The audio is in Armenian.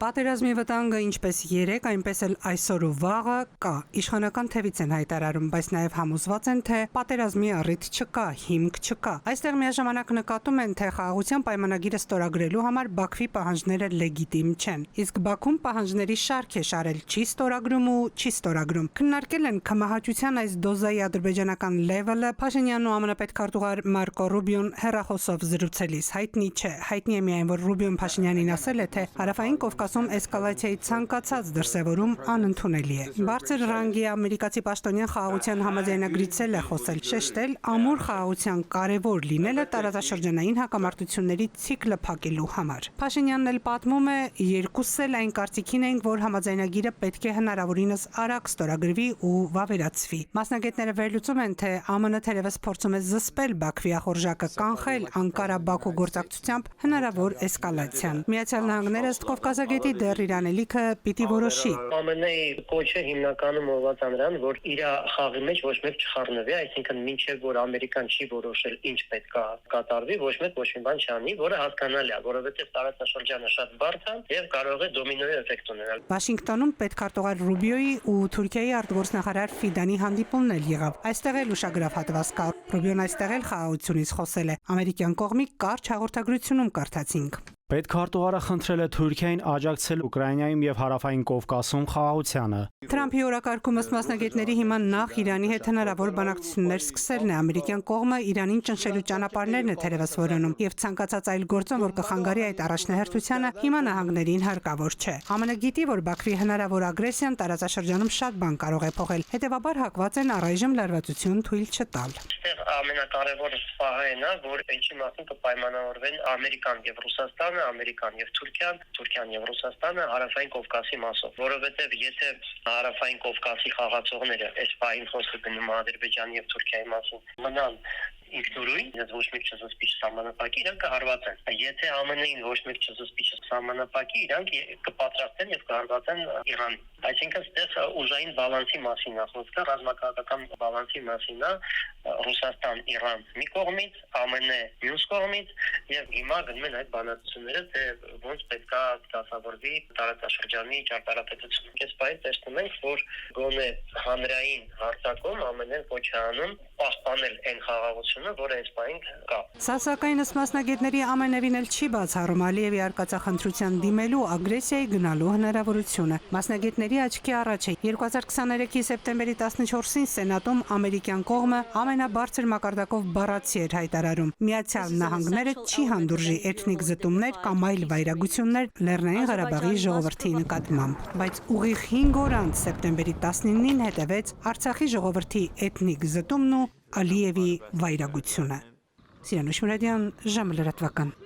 Պատերազմի վտանգը ինչպես երեք, այնպես էլ այսօր ու վաղը կա, իշխանական թևից են հայտարարում, բայց նաև համոզված են, թե պատերազմի առիթ չկա, հիմք չկա։ Այստեղ միաժամանակ նկատում են, թե խաղաղության պայմանագիրը ստորագրելու համար Բաքվի պահանջները լեգիտիմ չեն։ Իսկ Բաքուն պահանջների շարք է շարել, չի ստորագրում ու չի ստորագրում։ Քննարկել են քմահաճության այս դոզայի ադրբեջանական լեվելը, Փաշինյանն ու ԱՄՆ պետքարտուղար Մարկո Ռուբիոն հեռախոսով զրուցելիս հայտնի չէ։ Հայտնի է միայն, որ Ռուբիոն Փաշինյանին ասել է, թե հարավային Կովկասում էսկալացիայի ցանկացած դրսևորում անընդունելի է։ Բարձր ռանգի ամերիկացի պաշտոնյան խաղաղության համաձայնագրից է խոսել, շեշտել ամուր խաղաղության կարևոր լինելը տարածաշրջանային հակամարտությունների ցիկլը փակելու համար։ Փաշինյանն էլ պատմում է, երկուսս էլ այն կարծիքին ենք, որ համաձայնագիրը պետք է հնարավորինս արագ ստորագրվի ու վավերացվի։ Մասնագետները վերլուծում են, թե ԱՄՆ թերևս փորձում է զսպել Բաքվի ախորժակը, կանխել Անկարա-Բաքու գործակցությամբ հնարավոր էսկալացիան։ Միացյալ Նահանգները ըստ Կովկասագետի դեռ իր անելիքը պիտի որոշի։ ԱՄՆ-ի կոչը հիմնականում ուղղված է նրան, որ իր խաղի մեջ ոչ մեկ չխառնվի, այսինքն մինչև որ Ամերիկան չի որոշել ինչ պետք է կատարվի, ոչ մեկ ոչ մի բան չանի, որը հասկանալի է, որովհետև տարածաշրջանը շատ բարդ է եւ կարող է դոմինոյի էֆեկտ ունենալ։ Վաշինգտոնում պետքարտուղար Ռուբիոյի ու Թուրքիայի արտգործնախարար Ֆիդանի հանդիպումն էլ եղավ։ Այստեղ էլ ուշագրավ հատված կա։ Ռուբիոն այստեղ էլ խաղաղությունից խոսել է։ Ամերիկյան կողմի կարճ հաղորդագրությունում կարդացինք։ Պետքարտուղարը խնդրել է Թուրքիային աջակցել Ուկրաինայում եւ Հարավային Կովկասում խաղաղությանը։ Թրամփի օրակարգում ըստ մասնագետների հիմա նախ Իրանի հետ հնարավոր բանակցություններ սկսելն է։ Ամերիկյան կողմը Իրանին ճնշելու ճանապարհներն է թերևս որոնում եւ ցանկացած այլ գործոն, որ կխանգարի այդ առաջնահերթությանը, հիմա նահանգներին հարկավոր չէ։ ԱՄՆ գիտի, որ Բաքվի հնարավոր ագրեսիան տարածաշրջանում շատ բան կարող է փոխել, հետեւաբար հակված են առայժմ լարվածություն թույլ չտալ։ Այստեղ ամենակարևոր պահն է, որ ինչի մասին կպայմանավորվեն Ամերիկան եւ Ռուսաստանը, Ամերիկան եւ Թուրքիան եւ Ռուսաստանը հարավային Կովկասի մասով, որովհետեւ եթե հարավային Կովկասի խաղացողները այս պահին խոսքը գնում Ադրբեջանի եւ Թուրքիայի մասին մնան ինքնուրույն, ես ոչ մեկ չզսպիչ սահմանապակի, իրանք կհարվածեն։ Եթե ԱՄՆ-ին ոչ մեկ չզսպիչ սահմանապակի, իրանք կպատրաստեն եւ կհարվածեն Իրանին։ Այսինքն այդտեղ ուժային բալանսի մասին է խոսքը, ռազմաքաղաքական բալանսի մասին է, Ռուսաստան, Իրան մի կողմից, ԱՄՆ մյուս կողմից, եւ հիմա գնում են այդ բանակցությունները, թե ոնց պետք է դասավորվի տարածաշրջանի ճարտարապետությունը։ Այս պահին տեսնում ենք, որ գոնե հանրային հարձակում ԱՄՆ-ն ոչ է անում պահպանել այն խաղաղությունը, որը այս պահին կա։ Սա սակայն ըստ մասնագետների ամենևին էլ չի բացառում Ալիևի արկածախնդրության դիմելու ագրեսիայի գնալու հնարավորությունը։ Մասնագետների աչքի առաջ է 2023-ի սեպտեմբերի 14-ին Սենատում ամերիկյան կողմը ամենաբարձր մակարդակով բառացի էր հայտարարում. Միացյալ Նահանգները չի հանդուրժի էթնիկ զտումներ կամ այլ վայրագություններ Լեռնային Ղարաբաղի ժողովրդի նկատմամբ։ Բայց ուղիղ 5 օր անց սեպտեմբերի 19-ին հետևեց Արցախի ժողովրդի էթնիկ զտումն ու Ալիևի վայրագությունը։ Սիրանուշ Մուրադյան, ժամը լրատվական։